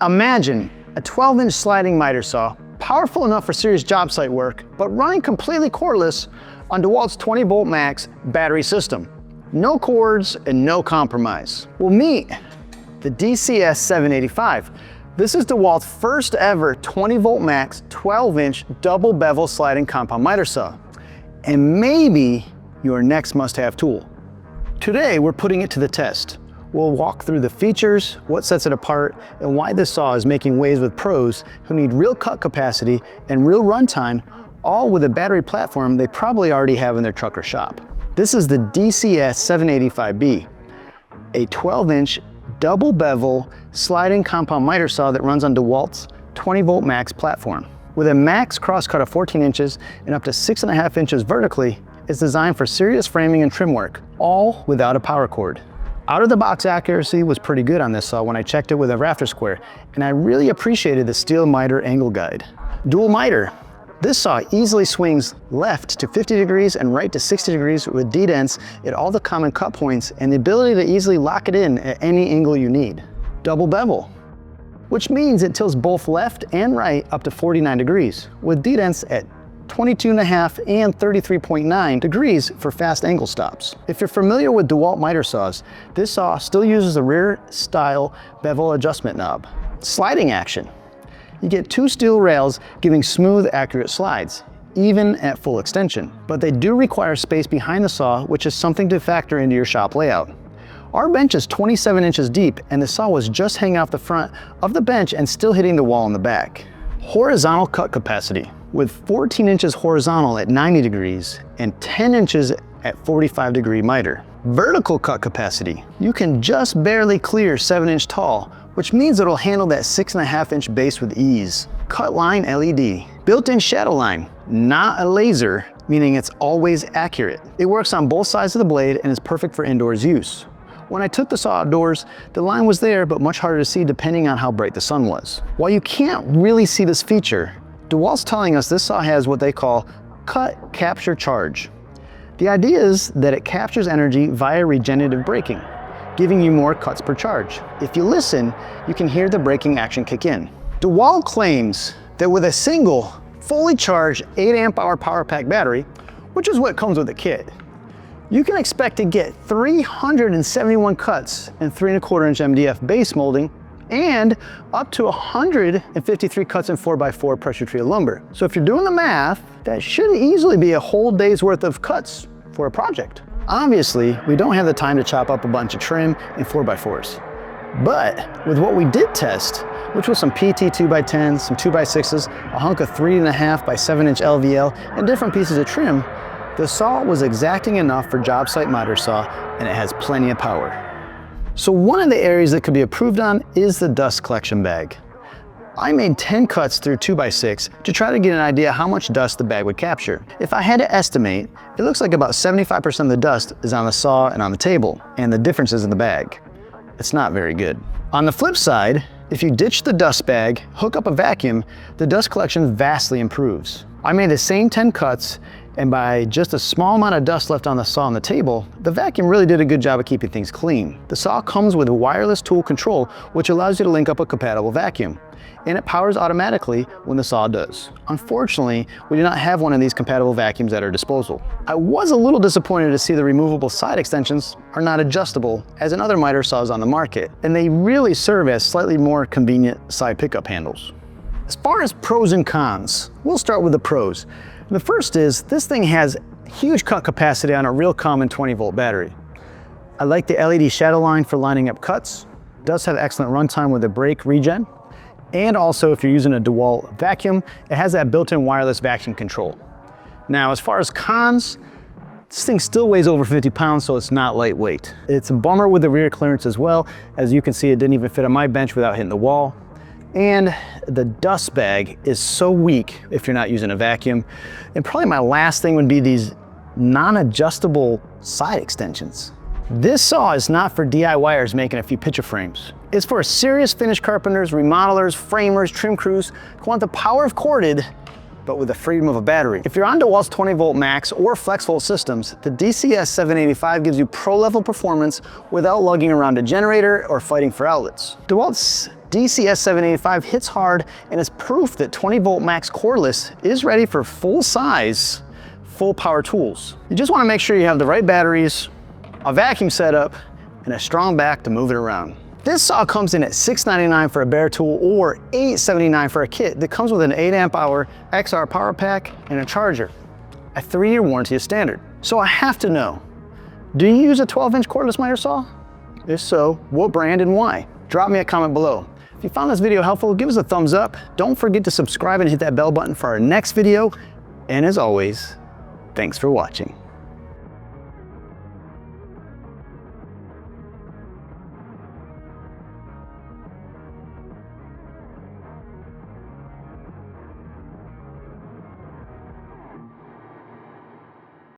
Imagine a 12-inch sliding miter saw, powerful enough for serious job site work, but running completely cordless on DeWalt's 20V max battery system. No cords and no compromise. Well, meet the DCS785. This is DeWalt's first ever 20V max 12-inch double bevel sliding compound miter saw, and maybe your next must-have tool. Today, we're putting it to the test. We'll walk through the features, what sets it apart, and why this saw is making waves with pros who need real cut capacity and real runtime, all with a battery platform they probably already have in their truck or shop. This is the DCS785B, a 12-inch double bevel sliding compound miter saw that runs on DeWalt's 20V max platform. With a max crosscut of 14 inches and up to 6.5 inches vertically, it's designed for serious framing and trim work, all without a power cord. Out of the box accuracy was pretty good on this saw when I checked it with a rafter square, and I really appreciated the steel miter angle guide. Dual miter. This saw easily swings left to 50 degrees and right to 60 degrees with D-dents at all the common cut points and the ability to easily lock it in at any angle you need. Double bevel, which means it tilts both left and right up to 49 degrees with D-dents at 22.5 and 33.9 degrees for fast angle stops. If you're familiar with DeWalt miter saws, this saw still uses a rear style bevel adjustment knob. Sliding action. You get two steel rails giving smooth, accurate slides, even at full extension. But they do require space behind the saw, which is something to factor into your shop layout. Our bench is 27 inches deep, and the saw was just hanging off the front of the bench and still hitting the wall in the back. Horizontal cut capacity. With 14 inches horizontal at 90 degrees and 10 inches at 45 degree miter. Vertical cut capacity. You can just barely clear 7-inch tall, which means it'll handle that 6.5-inch base with ease. Cut line LED. Built-in shadow line, not a laser, meaning it's always accurate. It works on both sides of the blade and is perfect for indoors use. When I took the saw outdoors, the line was there, but much harder to see depending on how bright the sun was. While you can't really see this feature, DeWalt's telling us this saw has what they call cut, capture, charge. The idea is that it captures energy via regenerative braking, giving you more cuts per charge. If you listen, you can hear the braking action kick in. DeWalt claims that with a single, fully charged 8 amp hour power pack battery, which is what comes with the kit, you can expect to get 371 cuts in 3¼ inch MDF base molding and up to 153 cuts in 4x4 pressure treated lumber. So if you're doing the math, that should easily be a whole day's worth of cuts for a project. Obviously, we don't have the time to chop up a bunch of trim in 4x4s. But with what we did test, which was some PT 2x10s, some 2x6s, a hunk of 3.5 by 7-inch LVL, and different pieces of trim, the saw was exacting enough for job site miter saw, and it has plenty of power. So one of the areas that could be improved on is the dust collection bag. I made 10 cuts through 2x6 to try to get an idea how much dust the bag would capture. If I had to estimate, it looks like about 75% of the dust is on the saw and on the table, and the difference is in the bag. It's not very good. On the flip side, if you ditch the dust bag, hook up a vacuum, the dust collection vastly improves. I made the same 10 cuts, and by just a small amount of dust left on the saw and the table, the vacuum really did a good job of keeping things clean. The saw comes with a wireless tool control, which allows you to link up a compatible vacuum, and it powers automatically when the saw does. Unfortunately, we do not have one of these compatible vacuums at our disposal. I was a little disappointed to see the removable side extensions are not adjustable as in other miter saws on the market, and they really serve as slightly more convenient side pickup handles. As far as pros and cons, we'll start with the pros. The first is, this thing has huge cut capacity on a real common 20V battery. I like the LED shadow line for lining up cuts. It does have excellent runtime with the brake regen. And also, if you're using a DeWalt vacuum, it has that built-in wireless vacuum control. Now, as far as cons, this thing still weighs over 50 pounds, so it's not lightweight. It's a bummer with the rear clearance as well. As you can see, it didn't even fit on my bench without hitting the wall. And the dust bag is so weak if you're not using a vacuum. And probably my last thing would be these non-adjustable side extensions. This saw is not for DIYers making a few picture frames. It's for serious finish carpenters, remodelers, framers, trim crews who want the power of corded but with the freedom of a battery. If you're on DeWalt's 20V Max or FlexVolt systems, the DCS785 gives you pro-level performance without lugging around a generator or fighting for outlets. DeWalt's DCS785 hits hard and is proof that 20V Max Cordless is ready for full-size, full-power tools. You just want to make sure you have the right batteries, a vacuum setup, and a strong back to move it around. This saw comes in at $699 for a bare tool or $879 for a kit that comes with an 8 amp hour XR power pack and a charger. A 3-year warranty is standard. So I have to know, do you use a 12-inch cordless miter saw? If so, what brand and why? Drop me a comment below. If you found this video helpful, give us a thumbs up. Don't forget to subscribe and hit that bell button for our next video. And as always, thanks for watching.